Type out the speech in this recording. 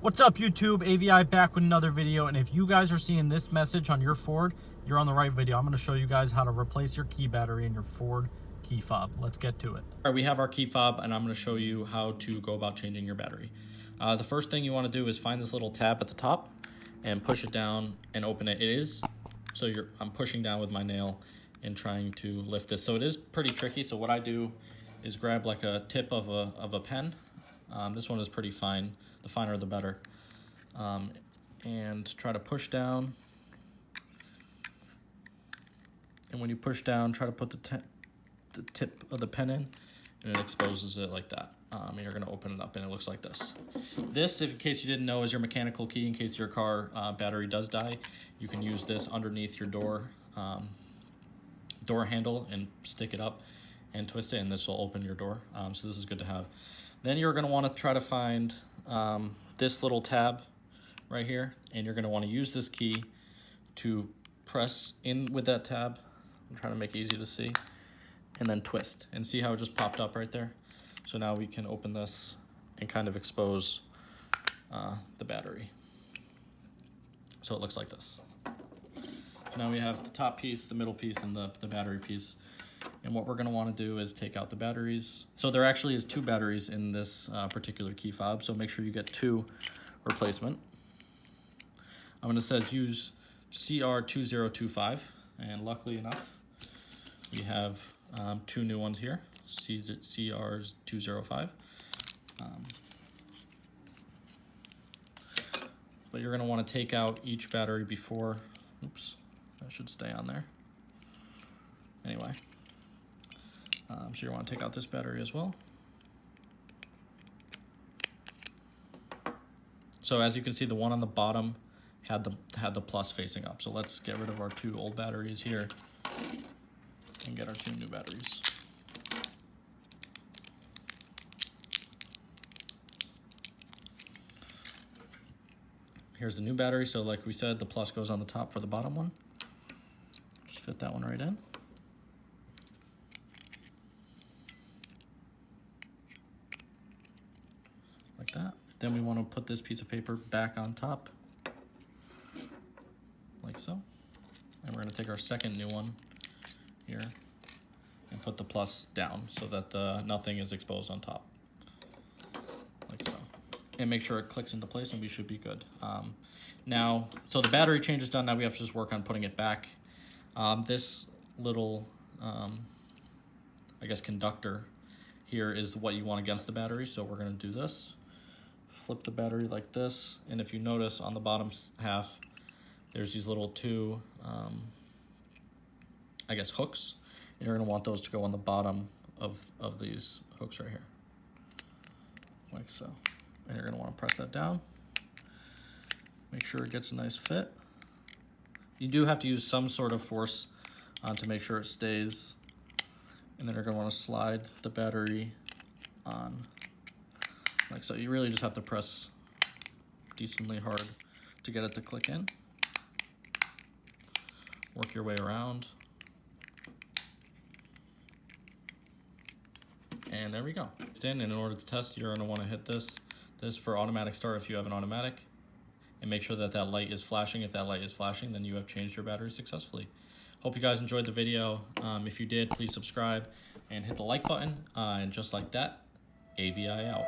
What's up, YouTube? AVI back with another video, and if you guys are seeing this message on your Ford, you're on the right video. I'm going to show you guys how to replace your key battery in your Ford Key Fob. Let's get to it. All right, we have our key fob, and I'm going to show you how to go about changing your battery. The first thing you want to do is find this little tab at the top and push it down and open it. I'm pushing down with my nail and trying to lift this. So it is pretty tricky. So what I do is grab like a tip of a pen. This one is pretty fine. The finer the better. And try to push down. And when you push down, try to put the tip of the pen in, and it exposes it like that. And you're going to open it up, and it looks like this. This, if in case you didn't know, is your mechanical key. In case your car battery does die, you can use this underneath your door handle and stick it up and twist it, and this will open your door. So this is good to have. Then you're going to want to try to find this little tab right here, and you're going to want to use this key to press in with that tab. I'm trying to make it easy to see, and then twist, and see how it just popped up right there. So now we can open this and kind of expose the battery. So it looks like this. So now we have the top piece, the middle piece, and the battery piece. And what we're going to want to do is take out the batteries. So there actually is 2 batteries in this particular key fob, so make sure you get 2 replacement. It says use CR2025, and luckily enough, we have 2 new ones here, CRs205. But you're going to want to take out each battery before, oops, that should stay on there. Anyway. So you want to take out this battery as well. So as you can see, the one on the bottom had the plus facing up. So let's get rid of our 2 old batteries here and get our 2 new batteries. Here's the new battery. So like we said, the plus goes on the top for the bottom one. Just fit that one right in. Like that. Then we want to put this piece of paper back on top, like so. And we're going to take our second new one here and put the plus down so that nothing is exposed on top, like so. And make sure it clicks into place, and we should be good. Now, so the battery change is done. Now we have to just work on putting it back. This little, I guess, conductor here is what you want against the battery. So we're going to do this. Flip the battery like this, and if you notice on the bottom half, there's these little 2, I guess, hooks, and you're going to want those to go on the bottom of these hooks right here, like so. And you're going to want to press that down. Make sure it gets a nice fit. You do have to use some sort of force to make sure it stays, and then you're going to want to slide the battery on. Like so. You really just have to press decently hard to get it to click in. Work your way around. And there we go. And in order to test, you're going to want to hit this for automatic start if you have an automatic. And make sure that light is flashing. If that light is flashing, then you have changed your battery successfully. Hope you guys enjoyed the video. If you did, please subscribe and hit the like button. And just like that, AVI out.